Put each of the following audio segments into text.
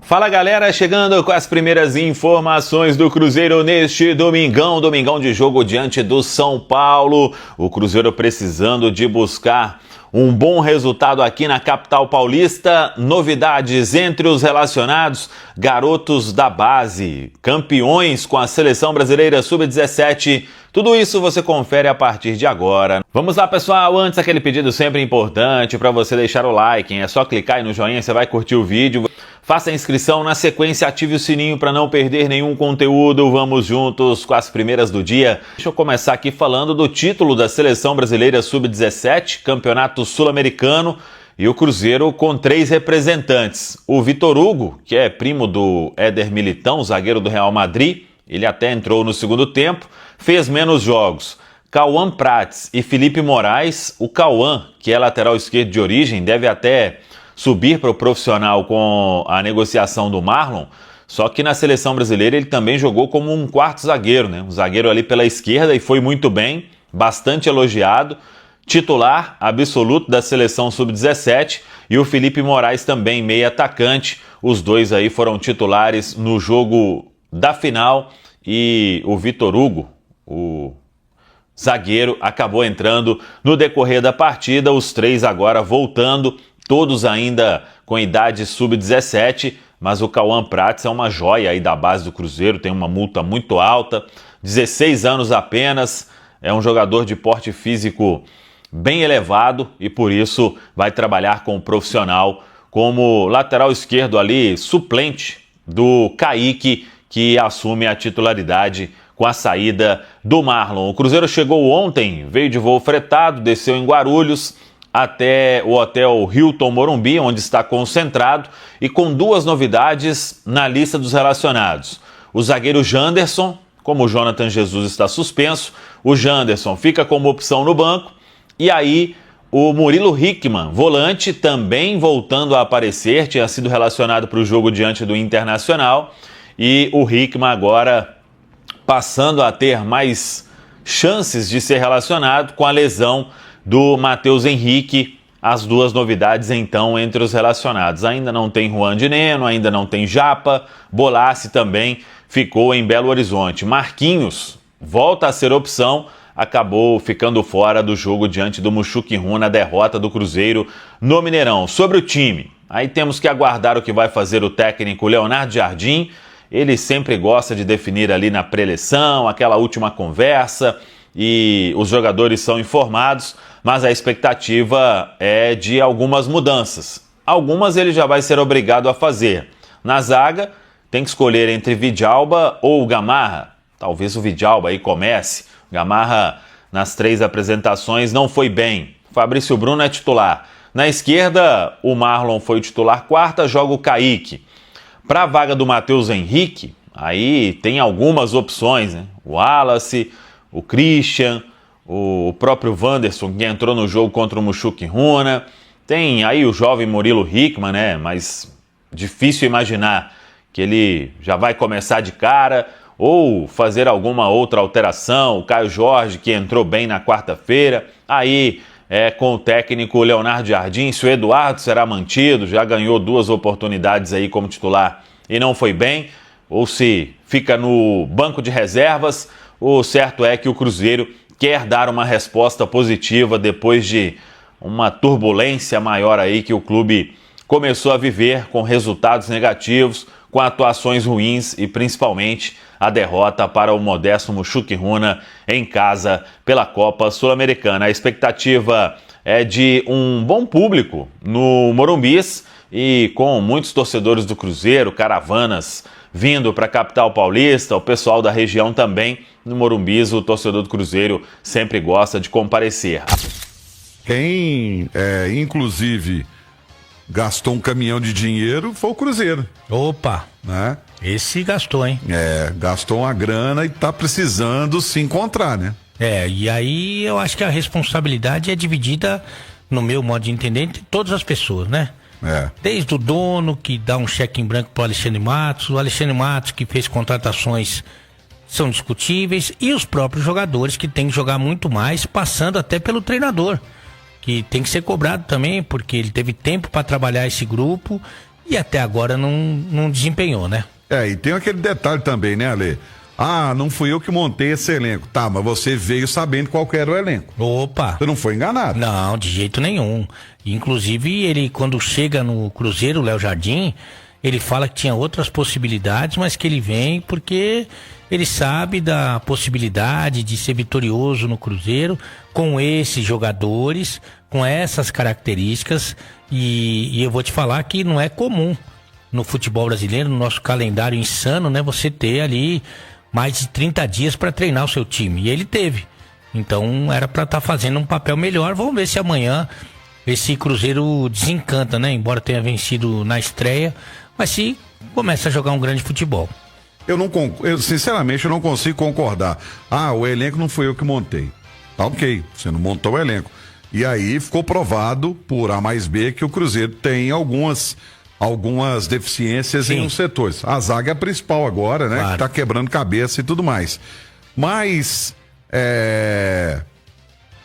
Fala galera, chegando com as primeiras informações do Cruzeiro neste domingão de jogo diante do São Paulo. O Cruzeiro precisando de buscar um bom resultado aqui na capital paulista. Novidades entre os relacionados, garotos da base, campeões com a seleção brasileira sub-17. Tudo isso você confere a partir de agora. Vamos lá, pessoal, antes aquele pedido sempre importante para você deixar o like, hein? É só clicar aí no joinha, você vai curtir o vídeo. Faça a inscrição, na sequência ative o sininho para não perder nenhum conteúdo. Vamos juntos com as primeiras do dia. Deixa eu começar aqui falando do título da Seleção Brasileira Sub-17, Campeonato Sul-Americano, e o Cruzeiro com 3 representantes. O Vitor Hugo, que é primo do Éder Militão, zagueiro do Real Madrid, ele até entrou no segundo tempo, fez menos jogos. Cauã Prates e Felipe Moraes. O Cauã, que é lateral esquerdo de origem, deve até subir para o profissional com a negociação do Marlon, só que na seleção brasileira ele também jogou como um quarto zagueiro, né? Um zagueiro ali pela esquerda e foi muito bem, bastante elogiado, titular absoluto da seleção sub-17, e o Felipe Moraes também, meio atacante. Os dois aí foram titulares no jogo da final e o Vitor Hugo, o zagueiro, acabou entrando no decorrer da partida. Os 3 agora voltando, todos ainda com idade sub-17, mas o Cauã Prates é uma joia aí da base do Cruzeiro, tem uma multa muito alta, 16 anos apenas, é um jogador de porte físico bem elevado e por isso vai trabalhar com o profissional como lateral esquerdo ali, suplente do Kaique, que assume a titularidade com a saída do Marlon. O Cruzeiro chegou ontem, veio de voo fretado, desceu em Guarulhos, até o hotel Hilton Morumbi, onde está concentrado, e com 2 novidades na lista dos relacionados. O zagueiro Janderson, como o Jonathan Jesus está suspenso, o Janderson fica como opção no banco, e aí o Murilo Hickman, volante, também voltando a aparecer, tinha sido relacionado para o jogo diante do Internacional, e o Hickman agora passando a ter mais chances de ser relacionado com a lesão do Matheus Henrique. As 2 novidades então entre os relacionados. Ainda não tem Juan de Neno, ainda não tem Japa, Bolassi também ficou em Belo Horizonte. Marquinhos volta a ser opção, acabou ficando fora do jogo diante do Muxuquiruna, na derrota do Cruzeiro no Mineirão. Sobre o time, aí temos que aguardar o que vai fazer o técnico Leonardo Jardim. Ele sempre gosta de definir ali na pré-eleição, aquela última conversa, e os jogadores são informados, mas a expectativa é de algumas mudanças. Algumas ele já vai ser obrigado a fazer. Na zaga, tem que escolher entre Vidalba ou Gamarra. Talvez o Vidalba aí comece. Gamarra, nas 3 apresentações, não foi bem. Fabrício Bruno é titular. Na esquerda, o Marlon foi o titular quarta, joga o Kaique. Para a vaga do Matheus Henrique, aí tem algumas opções, né? O Wallace, o Christian, o próprio Wanderson, que entrou no jogo contra o Muxuquiruna. Tem aí o jovem Murilo Hickman, né? Mas difícil imaginar que ele já vai começar de cara ou fazer alguma outra alteração. O Caio Jorge, que entrou bem na quarta-feira. Aí com o técnico Leonardo Jardim, se o Eduardo será mantido, já ganhou 2 oportunidades aí como titular e não foi bem, ou se fica no banco de reservas. O certo é que o Cruzeiro quer dar uma resposta positiva depois de uma turbulência maior aí que o clube começou a viver, com resultados negativos, com atuações ruins e principalmente a derrota para o modesto Muxuquiruna em casa pela Copa Sul-Americana. A expectativa é de um bom público no Morumbis e com muitos torcedores do Cruzeiro, caravanas vindo para a capital paulista, o pessoal da região também. No Morumbis, o torcedor do Cruzeiro sempre gosta de comparecer. Quem, inclusive, gastou um caminhão de dinheiro foi o Cruzeiro. Opa! Né? Esse gastou, hein? Gastou uma grana e tá precisando se encontrar, né? E aí eu acho que a responsabilidade é dividida, no meu modo de entender, entre todas as pessoas, né? Desde o dono, que dá um cheque em branco pro Alexandre Matos, o Alexandre Matos, que fez contratações são discutíveis, e os próprios jogadores, que têm que jogar muito mais, passando até pelo treinador, que tem que ser cobrado também, porque ele teve tempo para trabalhar esse grupo e até agora não desempenhou, né? E tem aquele detalhe também, né, Ale? Ah, não fui eu que montei esse elenco. Tá, mas você veio sabendo qual que era o elenco. Opa! Você não foi enganado. Não, de jeito nenhum. Inclusive, ele, quando chega no Cruzeiro, o Léo Jardim, ele fala que tinha outras possibilidades, mas que ele vem porque ele sabe da possibilidade de ser vitorioso no Cruzeiro com esses jogadores, com essas características. E eu vou te falar que não é comum no futebol brasileiro, no nosso calendário insano, né? Você ter ali mais de 30 dias para treinar o seu time. E ele teve. Então era para estar fazendo um papel melhor. Vamos ver se amanhã esse Cruzeiro desencanta, né? Embora tenha vencido na estreia, mas se começa a jogar um grande futebol. Sinceramente, eu não consigo concordar. Ah, o elenco não foi eu que montei. Tá ok, você não montou o elenco. E aí ficou provado por A mais B que o Cruzeiro tem algumas deficiências em uns setores. A zaga é a principal agora, né? Claro. Que tá quebrando cabeça e tudo mais. Mas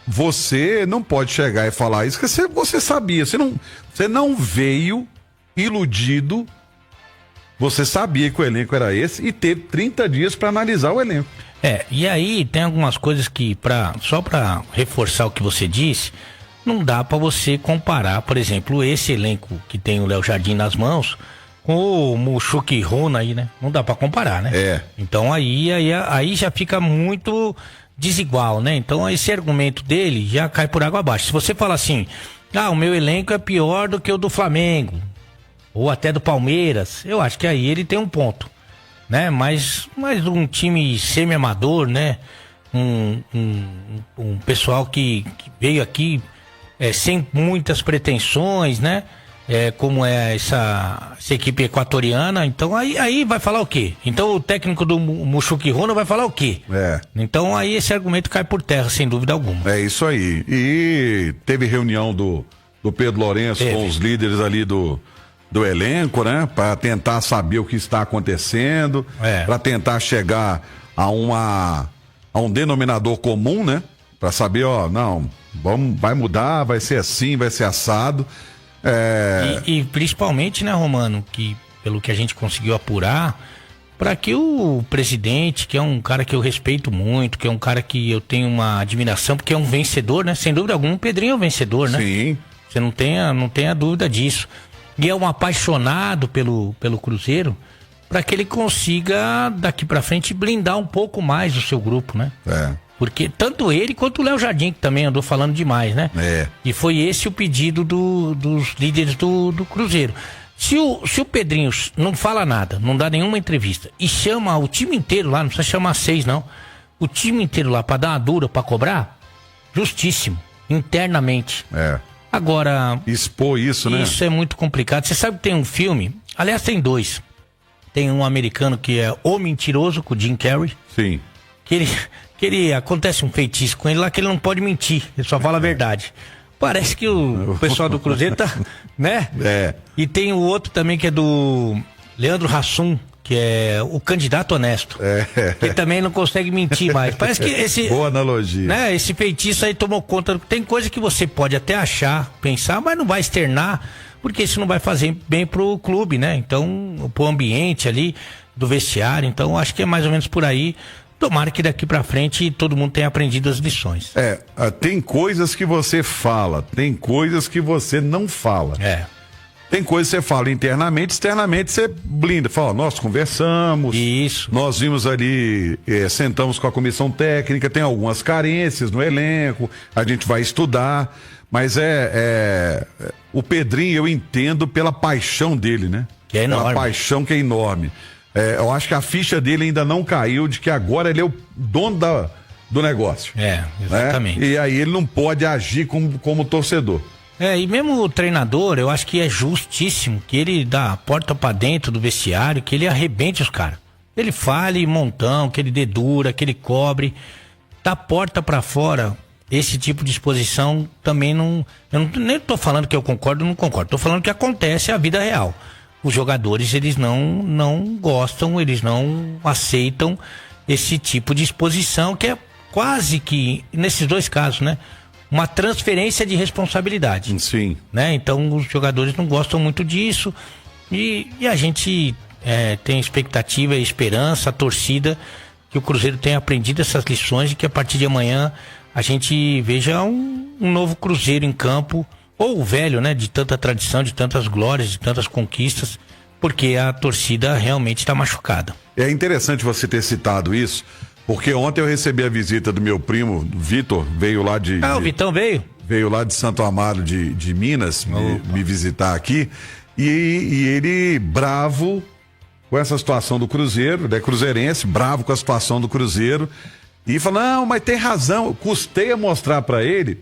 você não pode chegar e falar isso, porque você sabia, você não veio iludido, você sabia que o elenco era esse e teve 30 dias para analisar o elenco. E aí tem algumas coisas que, só para reforçar o que você disse, não dá para você comparar, por exemplo, esse elenco que tem o Léo Jardim nas mãos com o Mushuki Rona aí, né? Não dá para comparar, né? Então aí já fica muito desigual, né? Então esse argumento dele já cai por água abaixo. Se você fala assim, o meu elenco é pior do que o do Flamengo, ou até do Palmeiras, eu acho que aí ele tem um ponto, né? Mas um time semi-amador, né? Um pessoal que veio aqui sem muitas pretensões, né? Como é essa equipe equatoriana, então aí vai falar o quê? Então o técnico do Mushuki Rona vai falar o quê? Então aí esse argumento cai por terra, sem dúvida alguma. É isso aí. E teve reunião do Pedro Lourenço com os líderes ali do elenco, né? Para tentar saber o que está acontecendo, para tentar chegar a um denominador comum, né? Para saber, vai mudar, vai ser assim, vai ser assado. E principalmente, né, Romano, que pelo que a gente conseguiu apurar, para que o presidente, que é um cara que eu respeito muito, que é um cara que eu tenho uma admiração, porque é um vencedor, né? Sem dúvida alguma, o Pedrinho é um vencedor, né? Sim. Você não tenha dúvida disso. E é um apaixonado pelo Cruzeiro, para que ele consiga, daqui para frente, blindar um pouco mais o seu grupo, né? Porque tanto ele quanto o Léo Jardim, que também andou falando demais, né? E foi esse o pedido dos líderes do Cruzeiro. Se o Pedrinho não fala nada, não dá nenhuma entrevista, e chama o time inteiro lá, não precisa chamar 6 não, o time inteiro lá para dar uma dura, para cobrar, justíssimo, internamente. Agora... expor isso, né? Isso é muito complicado. Você sabe que tem um filme, aliás tem 2. Tem um americano que é O Mentiroso, com o Jim Carrey. Sim. Que ele acontece um feitiço com ele lá que ele não pode mentir, ele só fala a verdade. Parece que o pessoal do Cruzeiro tá, né? E tem o outro também que é do Leandro Hassum, que é o candidato honesto. Que também não consegue mentir mais. Parece que esse... boa analogia. Né, esse feitiço aí tomou conta. Tem coisa que você pode até achar, pensar, mas não vai externar, porque isso não vai fazer bem pro clube, né? Então, pro ambiente ali do vestiário. Então, acho que é mais ou menos por aí. Tomara que daqui pra frente todo mundo tenha aprendido as lições. Tem coisas que você fala, tem coisas que você não fala. Tem coisas que você fala internamente, externamente você blinda. Fala, nós conversamos. Isso. Nós vimos ali, sentamos com a comissão técnica, tem algumas carências no elenco, a gente vai estudar. Mas o Pedrinho eu entendo pela paixão dele, né? Que é enorme. Pela paixão que é enorme. Eu acho que a ficha dele ainda não caiu de que agora ele é o dono do negócio. Exatamente. Né? E aí ele não pode agir como torcedor. E mesmo o treinador, eu acho que é justíssimo que ele dá a porta pra dentro do vestiário, que ele arrebente os caras. Ele fale montão, que ele dê dura, que ele cobre. Da porta pra fora, esse tipo de exposição também não... nem tô falando que eu concordo ou não concordo. Tô falando que acontece a vida real. Os jogadores, eles não gostam, eles não aceitam esse tipo de exposição, que é quase que, nesses 2 casos, né? Uma transferência de responsabilidade. Sim. Né? Então, os jogadores não gostam muito disso. E a gente tem expectativa e esperança, a torcida, que o Cruzeiro tenha aprendido essas lições e que a partir de amanhã a gente veja um novo Cruzeiro em campo, ou o velho, né, de tanta tradição, de tantas glórias, de tantas conquistas, porque a torcida realmente está machucada. É interessante você ter citado isso, porque ontem eu recebi a visita do meu primo, Vitor, veio lá de... o Vitão veio? Veio lá de Santo Amaro de Minas me visitar aqui, e ele bravo com essa situação do Cruzeiro, ele é cruzeirense, bravo com a situação do Cruzeiro, e fala, não, mas tem razão, custei a mostrar pra ele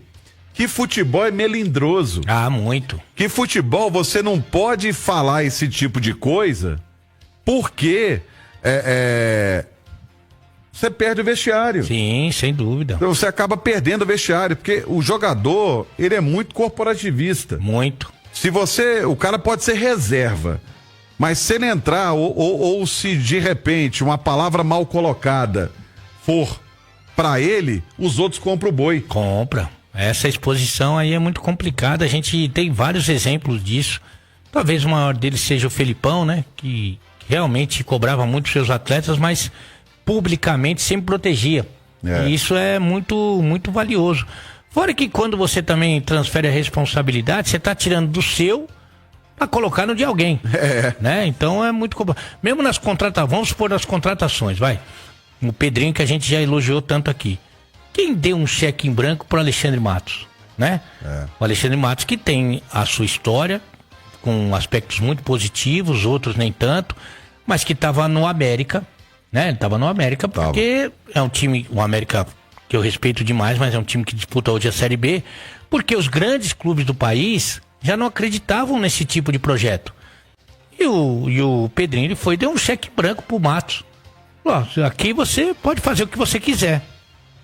que futebol é melindroso. Ah, muito. Que futebol você não pode falar esse tipo de coisa porque você perde o vestiário. Sim, sem dúvida. Então você acaba perdendo o vestiário, porque o jogador, ele é muito corporativista. Muito. O cara pode ser reserva, mas se ele entrar ou se de repente uma palavra mal colocada for pra ele, os outros compram o boi. Compra. Essa exposição aí é muito complicada, a gente tem vários exemplos disso. Talvez o maior deles seja o Felipão, né? Que realmente cobrava muito seus atletas, mas publicamente sempre protegia. E isso é muito, muito valioso. Fora que quando você também transfere a responsabilidade, você está tirando do seu para colocar no de alguém. Né? Então é muito... Mesmo nas contratações, vamos supor nas contratações, vai. O Pedrinho que a gente já elogiou tanto aqui. Quem deu um cheque em branco pro Alexandre Matos, né? O Alexandre Matos que tem a sua história, com aspectos muito positivos, outros nem tanto, mas que estava no América, né? Ele estava no América porque é um time, o América que eu respeito demais, mas é um time que disputa hoje a Série B, porque os grandes clubes do país já não acreditavam nesse tipo de projeto. E o Pedrinho, ele foi e deu um cheque em branco pro Matos. Ó, aqui você pode fazer o que você quiser.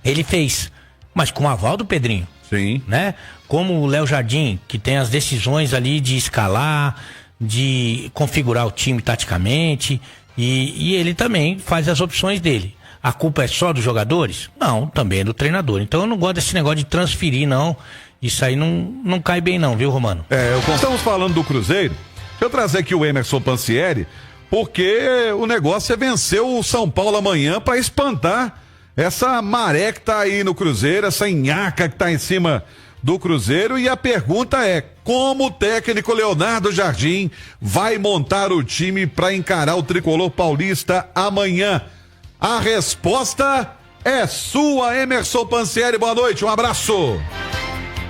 Ele fez, mas com o aval do Pedrinho. Sim. Né? Como o Léo Jardim, que tem as decisões ali de escalar, de configurar o time taticamente, e ele também faz as opções dele. A culpa é só dos jogadores? Não, também é do treinador. Então eu não gosto desse negócio de transferir, não. Isso aí não cai bem não, viu, Romano? Estamos falando do Cruzeiro. Deixa eu trazer aqui o Emerson Pansieri, porque o negócio é vencer o São Paulo amanhã para espantar essa maré que tá aí no Cruzeiro, essa nhaca que tá em cima do Cruzeiro, e a pergunta é, como o técnico Leonardo Jardim vai montar o time para encarar o tricolor paulista amanhã? A resposta é sua, Emerson Pansieri, boa noite, um abraço.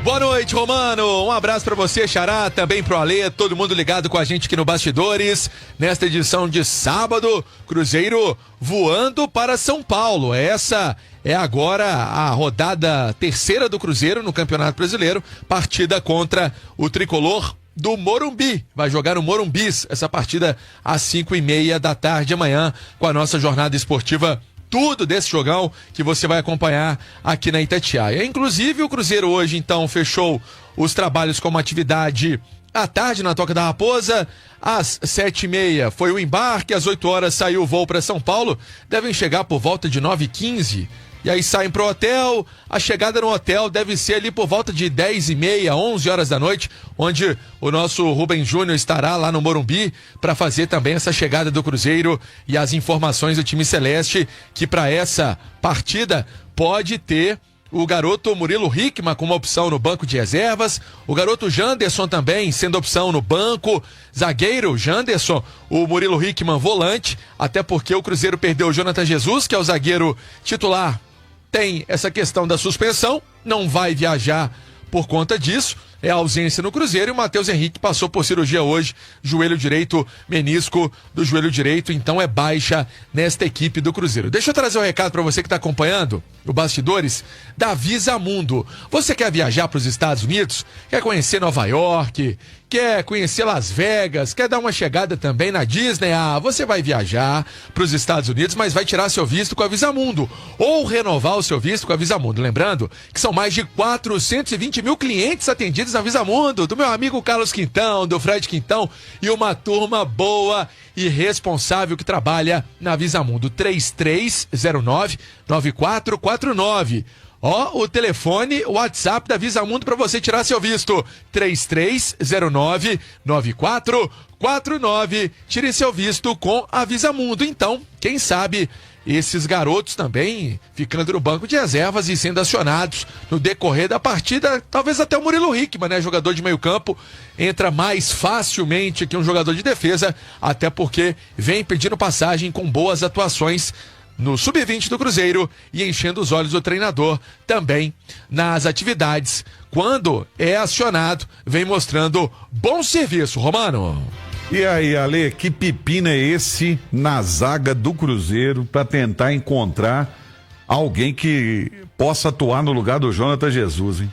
Boa noite, Romano. Um abraço pra você, Xará, também pro Alê, todo mundo ligado com a gente aqui no Bastidores. Nesta edição de sábado, Cruzeiro voando para São Paulo. Essa é agora a rodada terceira do Cruzeiro no Campeonato Brasileiro, partida contra o tricolor do Morumbi. Vai jogar no Morumbis, essa partida às 5:30 da tarde amanhã, com a nossa jornada esportiva. Tudo desse jogão que você vai acompanhar aqui na Itatiaia. Inclusive, o Cruzeiro hoje, então, fechou os trabalhos como atividade à tarde na Toca da Raposa. Às 7:30 foi o embarque, às 8 horas saiu o voo para São Paulo. Devem chegar por volta de 9h15. E aí saem pro hotel. A chegada no hotel deve ser ali por volta de 10h30, 11 horas da noite, onde o nosso Rubem Júnior estará lá no Morumbi para fazer também essa chegada do Cruzeiro e as informações do time celeste, que para essa partida pode ter o garoto Murilo Hickman como opção no banco de reservas, o garoto Janderson também sendo opção no banco, zagueiro Janderson, o Murilo Hickman volante, até porque o Cruzeiro perdeu o Jonathan Jesus, que é o zagueiro titular. Tem essa questão da suspensão, não vai viajar por conta disso, é a ausência no Cruzeiro, e o Matheus Henrique passou por cirurgia hoje, joelho direito, menisco do joelho direito, então é baixa nesta equipe do Cruzeiro. Deixa eu trazer um recado para você que está acompanhando o Bastidores da Visa Mundo. Você quer viajar para os Estados Unidos? Quer conhecer Nova York? Quer conhecer Las Vegas? Quer dar uma chegada também na Disney? Ah, você vai viajar para os Estados Unidos, mas vai tirar seu visto com a Visa Mundo ou renovar o seu visto com a Visa Mundo. Lembrando que são mais de 420 mil clientes atendidos na Visa Mundo, do meu amigo Carlos Quintão, do Fred Quintão e uma turma boa e responsável que trabalha na Visa Mundo. 3309-9449 Ó, o telefone, o WhatsApp da Visamundo para você tirar seu visto. 3309-9449. Tire seu visto com a Visamundo. Então, quem sabe esses garotos também ficando no banco de reservas e sendo acionados no decorrer da partida, talvez até o Murilo Hickman, né, jogador de meio campo, entra mais facilmente que um jogador de defesa, até porque vem pedindo passagem com boas atuações no Sub-20 do Cruzeiro e enchendo os olhos do treinador também nas atividades. Quando é acionado, vem mostrando bom serviço, Romano. E aí, Ale, que pepino é esse na zaga do Cruzeiro para tentar encontrar alguém que possa atuar no lugar do Jonathan Jesus, hein?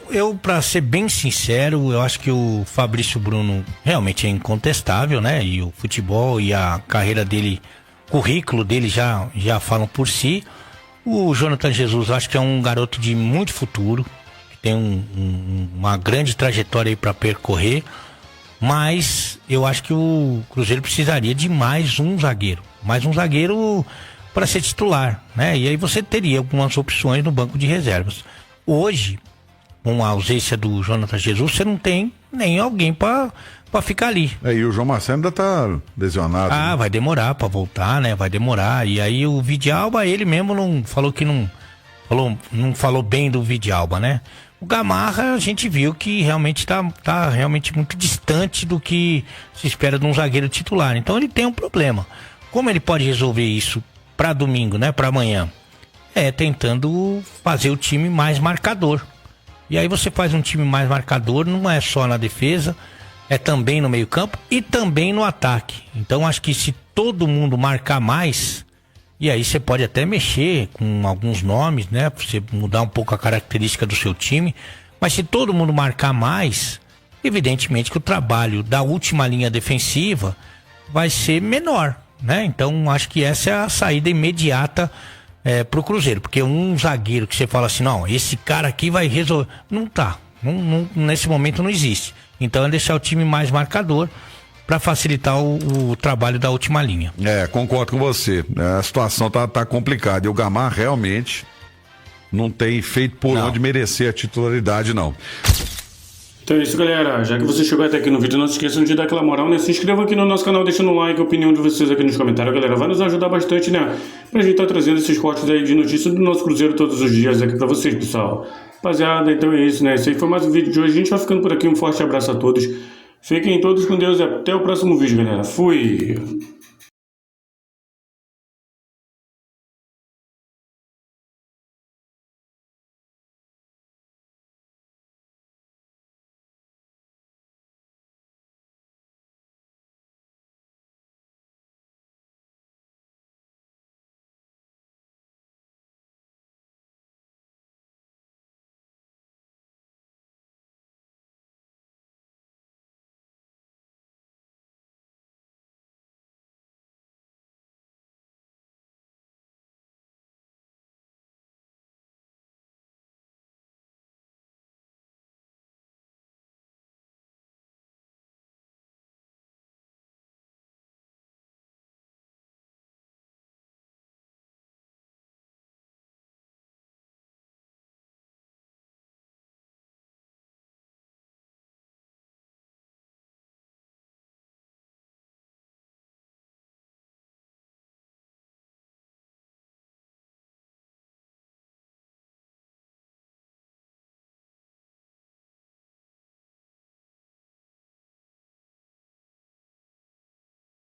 Eu para ser bem sincero, eu acho que o Fabrício Bruno realmente é incontestável, né? E o futebol e a carreira dele, currículo dele já falam por si. O Jonathan Jesus, eu acho que é um garoto de muito futuro, que tem uma grande trajetória aí para percorrer, mas eu acho que o Cruzeiro precisaria de mais um zagueiro para ser titular, né? E aí você teria algumas opções no banco de reservas. Hoje, com a ausência do Jonathan Jesus, você não tem nem alguém para ficar ali. E o João Marcelo ainda tá lesionado. Né? Vai demorar para voltar, né? Vai demorar. E aí o Vidalba, ele mesmo não falou que não falou bem do Vidalba, né? O Gamarra, a gente viu que realmente tá realmente muito distante do que se espera de um zagueiro titular. Então ele tem um problema. Como ele pode resolver isso para domingo, né? Para amanhã? Tentando fazer o time mais marcador. E aí você faz um time mais marcador, não é só na defesa, é também no meio-campo e também no ataque. Então acho que se todo mundo marcar mais, e aí você pode até mexer com alguns nomes, né? Pra você mudar um pouco a característica do seu time. Mas se todo mundo marcar mais, evidentemente que o trabalho da última linha defensiva vai ser menor, né? Então acho que essa é a saída imediata pro Cruzeiro. Porque um zagueiro que você fala assim, não, esse cara aqui vai resolver. Não tá. Nesse momento não existe. Então é deixar o time mais marcador para facilitar o trabalho da última linha. Concordo com você. A situação tá complicada. E o Gamarra realmente não tem feito por onde merecer a titularidade, não. Então é isso, galera. Já que você chegou até aqui no vídeo, não se esqueçam de dar aquela moral, né? Se inscreva aqui no nosso canal, deixando um like, a opinião de vocês aqui nos comentários, galera. Vai nos ajudar bastante, né? Pra gente estar trazendo esses cortes aí de notícias do nosso Cruzeiro todos os dias aqui pra vocês, pessoal. Rapaziada, então é isso, né? Esse aí foi mais um vídeo de hoje. A gente vai ficando por aqui. Um forte abraço a todos. Fiquem todos com Deus e até o próximo vídeo, galera. Fui!